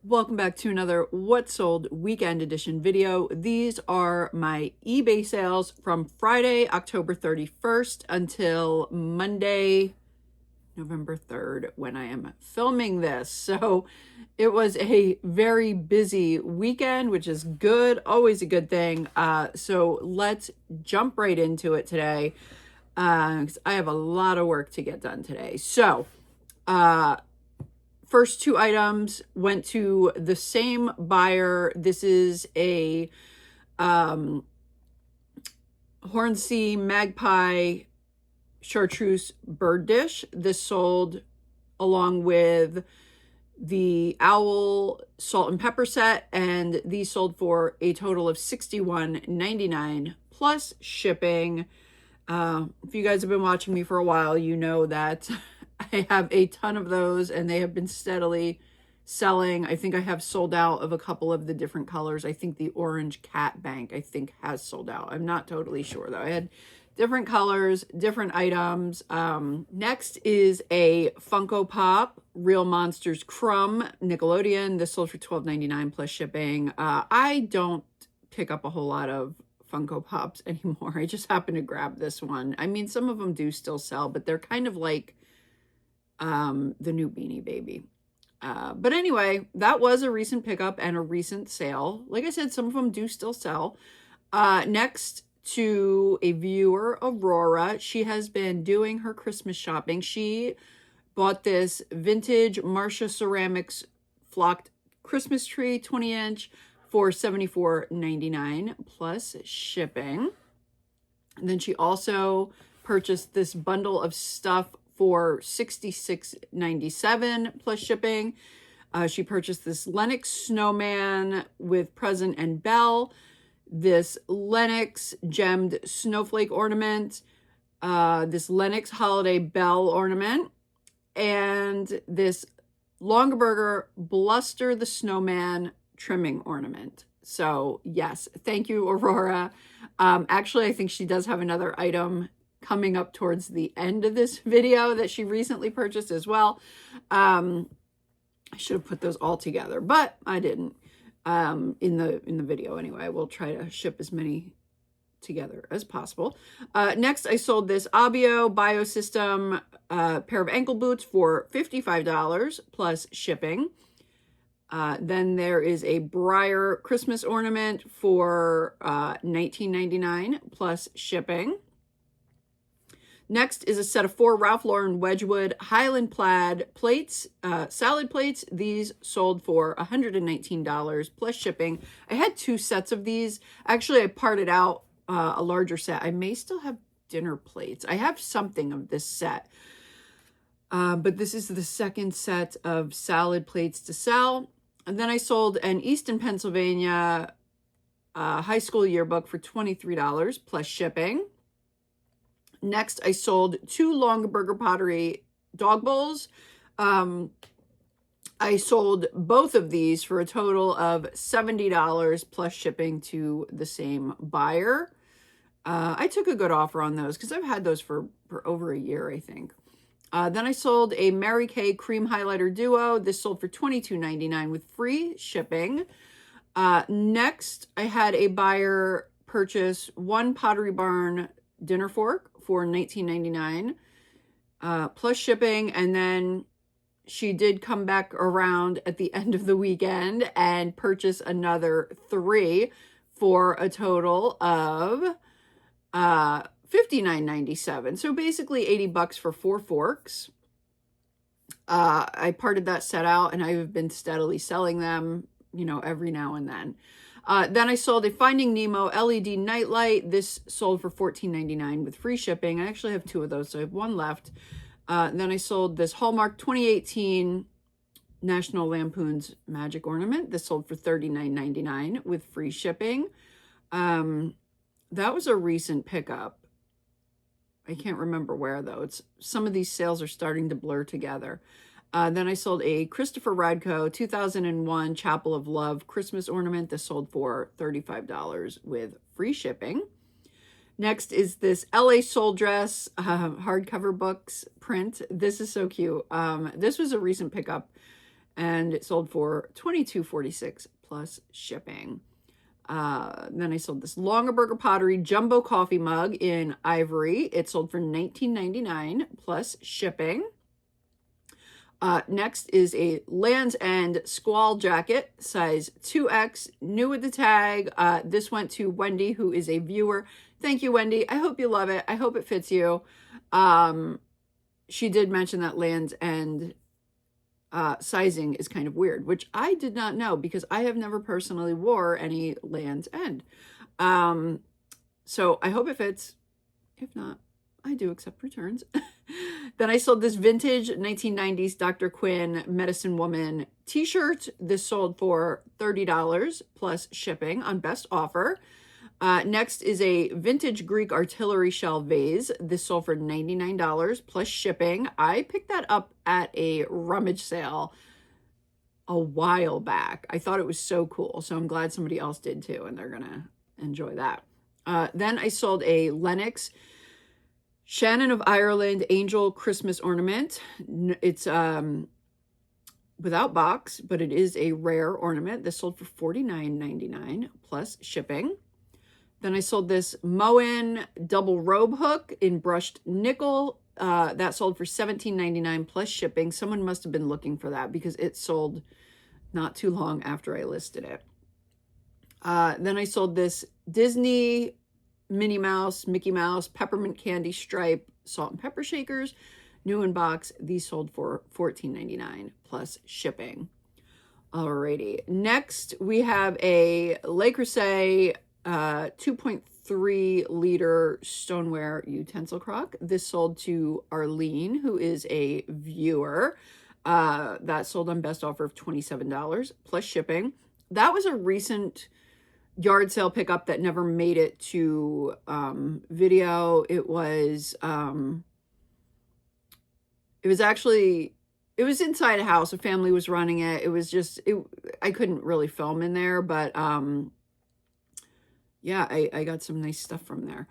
Welcome back to another What Sold Weekend Edition video. These are my eBay sales from Friday, October 31st until Monday, November 3rd, when I am filming this. So it was a very busy weekend, which is good, always a good thing. So let's jump right into it today, because I have a lot of work to get done today. So, first two items went to the same buyer. This is a Hornsea Magpie Chartreuse bird dish. This sold along with the Owl salt and pepper set, and these sold for a total of $61.99 plus shipping. If you guys have been watching me for a while, you know that I have a ton of those and they have been steadily selling. I think I have sold out of a couple of the different colors. I think the orange cat bank, I think, has sold out. I'm not totally sure though. I had different colors, different items. Next is a Funko Pop Real Monsters Crumb Nickelodeon. This sold for $12.99 plus shipping. I don't pick up a whole lot of Funko Pops anymore. I just happened to grab this one. I mean, some of them do still sell, but they're kind of like the new Beanie Baby. But anyway, that was a recent pickup and a recent sale. Like I said, some of them do still sell. Next to a viewer, Aurora. She has been doing her Christmas shopping. She bought this vintage Marcia Ceramics flocked Christmas tree, 20-inch, for $74.99 plus shipping. And then she also purchased this bundle of stuff for $66.97 plus shipping. She purchased this Lennox snowman with present and bell, this Lennox gemmed snowflake ornament, this Lennox holiday bell ornament, and this Longaberger Bluster the Snowman trimming ornament. So yes, thank you, Aurora. Actually, I think she does have another item coming up towards the end of this video that she recently purchased as well. I should have put those all together, but I didn't. In the video anyway. We'll try to ship as many together as possible. Next, I sold this Argyl Biosystem pair of ankle boots for $55 plus shipping. Then there is a Briar Christmas ornament for $19.99 plus shipping. Next is a set of 4 Ralph Lauren Wedgwood Highland Plaid plates, salad plates. These sold for $119 plus shipping. I had 2 sets of these. Actually, I parted out a larger set. I may still have dinner plates. I have something of this set. But this is the second set of salad plates to sell. And then I sold an Easton, Pennsylvania high school yearbook for $23 plus shipping. Next, I sold 2 Longaberger Pottery dog bowls. I sold both of these for a total of $70 plus shipping to the same buyer. I took a good offer on those because I've had those for over a year, I think. Then I sold a Mary Kay Cream Highlighter Duo. This sold for $22.99 with free shipping. Next, I had a buyer purchase 1 Pottery Barn dinner fork for $19.99 plus shipping. And then she did come back around at the end of the weekend and purchase another 3 for a total of $59.97. So basically $80 for 4 forks. I parted that set out and I've been steadily selling them, you know, every now and then. Then I sold a Finding Nemo LED nightlight. This sold for $14.99 with free shipping. I actually have 2 of those, so I have 1 left. Then I sold this Hallmark 2018 National Lampoon's Magic Ornament. This sold for $39.99 with free shipping. That was a recent pickup. I can't remember where, though. Some of these sales are starting to blur together. Then I sold a Christopher Radko 2001 Chapel of Love Christmas ornament. This sold for $35 with free shipping. Next is this LA Soul Dress hardcover books print. This is so cute. This was a recent pickup and it sold for $22.46 plus shipping. Then I sold this Longaberger Pottery Jumbo Coffee Mug in ivory. It sold for $19.99 plus shipping. Next is a Land's End Squall Jacket, size 2X, new with the tag. This went to Wendy, who is a viewer. Thank you, Wendy. I hope you love it. I hope it fits you. She did mention that Land's End sizing is kind of weird, which I did not know because I have never personally wore any Land's End. So I hope it fits. If not, I do accept returns. Then I sold this vintage 1990s Dr. Quinn Medicine Woman t-shirt. This sold for $30 plus shipping on best offer. Next is a vintage Greek artillery shell vase. This sold for $99 plus shipping. I picked that up at a rummage sale a while back. I thought it was so cool, so I'm glad somebody else did too, and they're gonna enjoy that. Then I sold a Lennox Shannon of Ireland Angel Christmas ornament. It's without box, but it is a rare ornament. This sold for $49.99 plus shipping. Then I sold this Moen double robe hook in brushed nickel. That sold for $17.99 plus shipping. Someone must have been looking for that because it sold not too long after I listed it. Then I sold this Disney Minnie Mouse, Mickey Mouse, peppermint candy stripe, salt and pepper shakers, new in box. These sold for $14.99 plus shipping. Alrighty. Next, we have a Le Creuset 2.3 liter stoneware utensil crock. This sold to Arlene, who is a viewer. That sold on best offer of $27 plus shipping. That was a recent yard sale pickup that never made it to video. It was inside a house. A family was running it. It was just, I couldn't really film in there, but yeah, I got some nice stuff from there.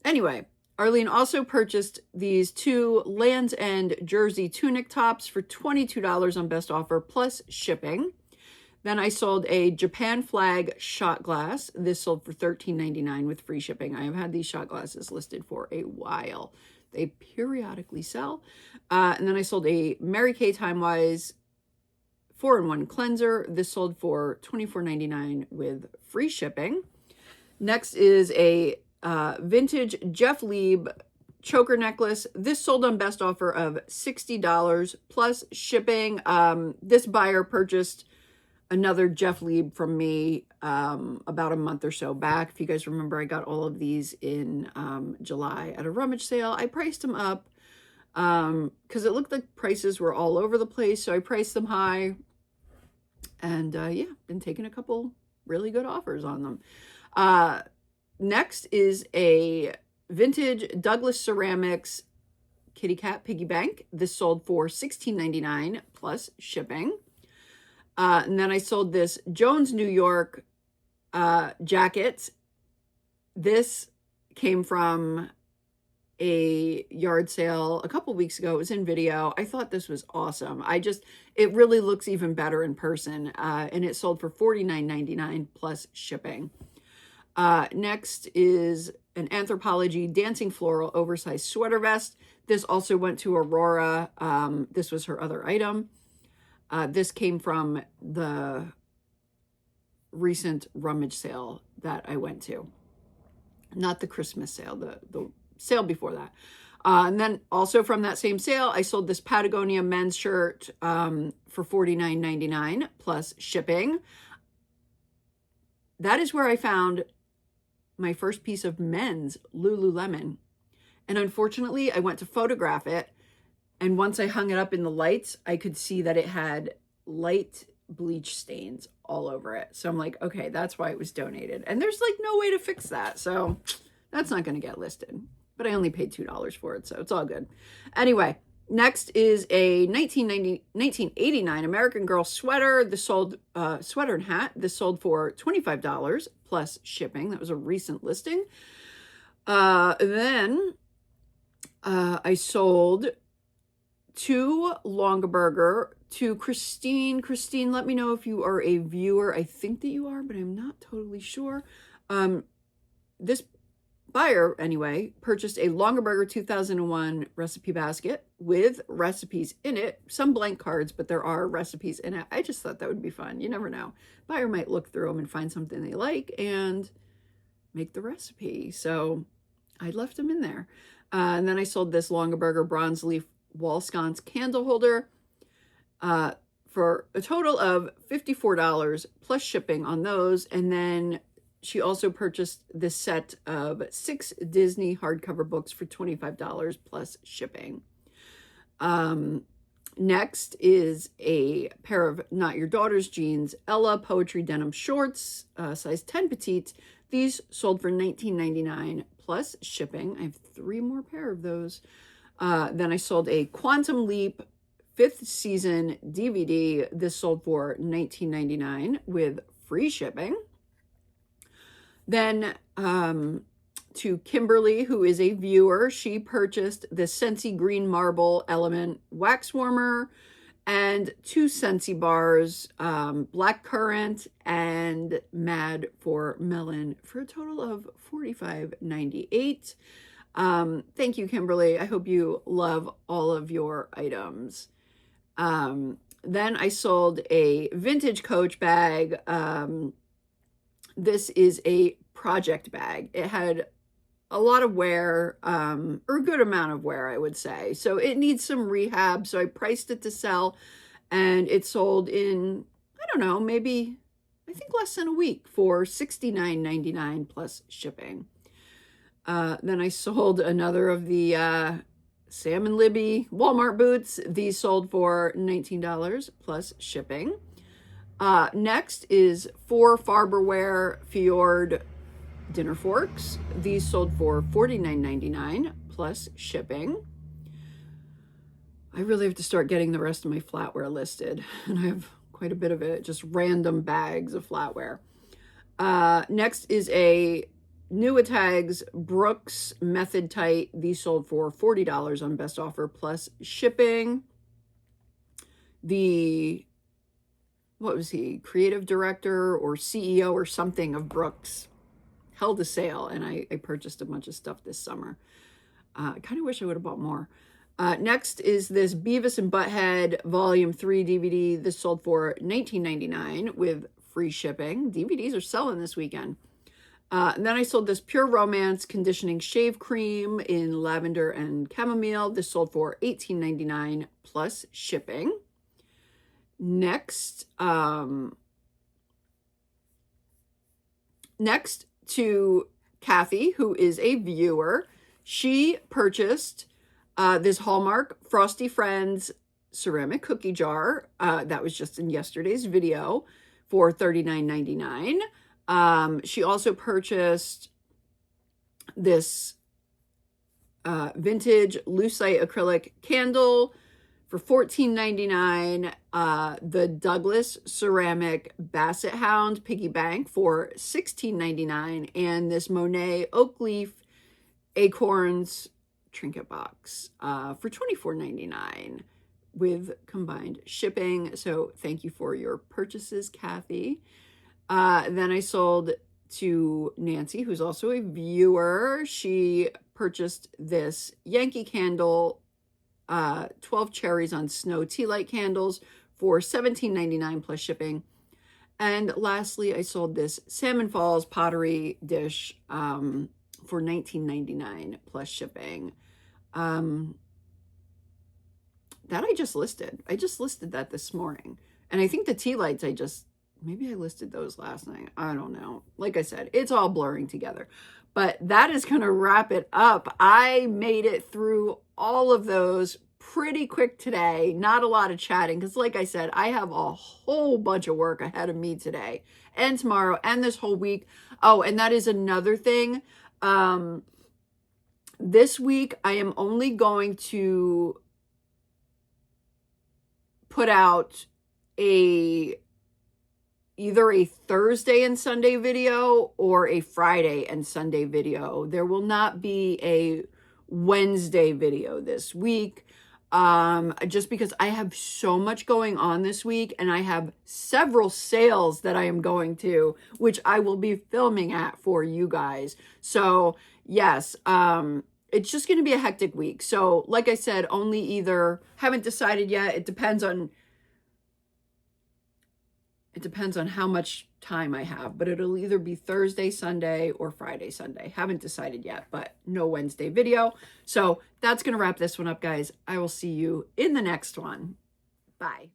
Anyway, Arlene also purchased these two Land's End jersey tunic tops for $22 on best offer plus shipping. Then I sold a Japan flag shot glass. This sold for $13.99 with free shipping. I have had these shot glasses listed for a while. They periodically sell. And then I sold a Mary Kay Timewise 4-in-1 cleanser. This sold for $24.99 with free shipping. Next is a vintage Jeff Lieb choker necklace. This sold on best offer of $60 plus shipping. This buyer purchased another Jeff Lieb from me about a month or so back. If you guys remember, I got all of these in July at a rummage sale. I priced them up because it looked like prices were all over the place, so I priced them high. And yeah, been taking a couple really good offers on them. Next is a vintage Douglas Ceramics kitty cat piggy bank. This sold for $16.99 plus shipping. And then I sold this Jones, New York jacket. This came from a yard sale a couple weeks ago. It was in video. I thought this was awesome. It really looks even better in person. And it sold for $49.99 plus shipping. Next is an Anthropologie Dancing Floral oversized sweater vest. This also went to Aurora. This was her other item. This came from the recent rummage sale that I went to. Not the Christmas sale, the sale before that. And then also from that same sale, I sold this Patagonia men's shirt for $49.99 plus shipping. That is where I found my first piece of men's Lululemon. And unfortunately, I went to photograph it. And once I hung it up in the lights, I could see that it had light bleach stains all over it. So I'm like, okay, that's why it was donated. And there's like no way to fix that. So that's not going to get listed. But I only paid $2 for it, so it's all good. Anyway, next is a 1989 American Girl sweater. This sold, sweater and hat. This sold for $25 plus shipping. That was a recent listing. Then I sold to Longaberger, to Christine. Christine, let me know if you are a viewer. I think that you are, but I'm not totally sure. This buyer, anyway, purchased a Longaberger 2001 recipe basket with recipes in it. Some blank cards, but there are recipes in it. I just thought that would be fun. You never know. Buyer might look through them and find something they like and make the recipe. So I left them in there. And then I sold this Longaberger bronze leaf wall sconce candle holder for a total of $54 plus shipping on those. And then she also purchased this set of 6 Disney hardcover books for $25 plus shipping. Next is a pair of Not Your Daughter's jeans, Ella Poetry Denim Shorts, size 10 petite. These sold for $19.99 plus shipping. I have 3 more pair of those. Then I sold a Quantum Leap 5th season DVD. This sold for $19.99 with free shipping. Then to Kimberly, who is a viewer, she purchased the Scentsy Green Marble Element Wax Warmer and 2 Scentsy bars, Black Currant and Mad for Melon, for a total of $45.98. Thank you, Kimberly. I hope you love all of your items. Then I sold a vintage Coach bag. This is a project bag. It had a lot of wear, or a good amount of wear, I would say. So it needs some rehab. So I priced it to sell, and it sold in, I don't know, maybe, I think less than a week for $69.99 plus shipping. Then I sold another of the Sam and Libby Walmart boots. These sold for $19 plus shipping. Next is 4 Farberware Fjord dinner forks. These sold for $49.99 plus shipping. I really have to start getting the rest of my flatware listed, and I have quite a bit of it, just random bags of flatware. Next is a Nuitags Brooks Method Tight. These sold for $40 on best offer plus shipping. What was he, creative director or CEO or something of Brooks, held a sale, and I purchased a bunch of stuff this summer. I kind of wish I would have bought more. Next is this Beavis and Butthead Volume 3 DVD. This sold for $19.99 with free shipping. DVDs are selling this weekend. And then I sold this Pure Romance Conditioning Shave Cream in lavender and chamomile. This sold for $18.99 plus shipping. Next to Kathy, who is a viewer, she purchased this Hallmark Frosty Friends ceramic cookie jar. That was just in yesterday's video for $39.99. She also purchased this vintage lucite acrylic candle for $14.99. The Douglas ceramic Basset Hound piggy bank for $16.99, and this Monet oak leaf acorns trinket box for $24.99 with combined shipping. So thank you for your purchases, Kathy. Then I sold to Nancy, who's also a viewer. She purchased this Yankee Candle 12 cherries on snow tea light candles for $17.99 plus shipping. And lastly, I sold this Salmon Falls pottery dish for $19.99 plus shipping. That I just listed. I just listed that this morning. And I think the tea lights, maybe I listed those last night. I don't know. Like I said, it's all blurring together. But that is going to wrap it up. I made it through all of those pretty quick today. Not a lot of chatting because, like I said, I have a whole bunch of work ahead of me today and tomorrow and this whole week. Oh, and that is another thing. This week, I am only going to put out either a Thursday and Sunday video or a Friday and Sunday video. There will not be a Wednesday video this week. just because I have so much going on this week, and I have several sales that I am going to, which I will be filming at for you guys. So yes, it's just going to be a hectic week. So like I said, only either, haven't decided yet. It depends on how much time I have, but it'll either be Thursday, Sunday, or Friday, Sunday. Haven't decided yet, but no Wednesday video. So that's going to wrap this one up, guys. I will see you in the next one. Bye.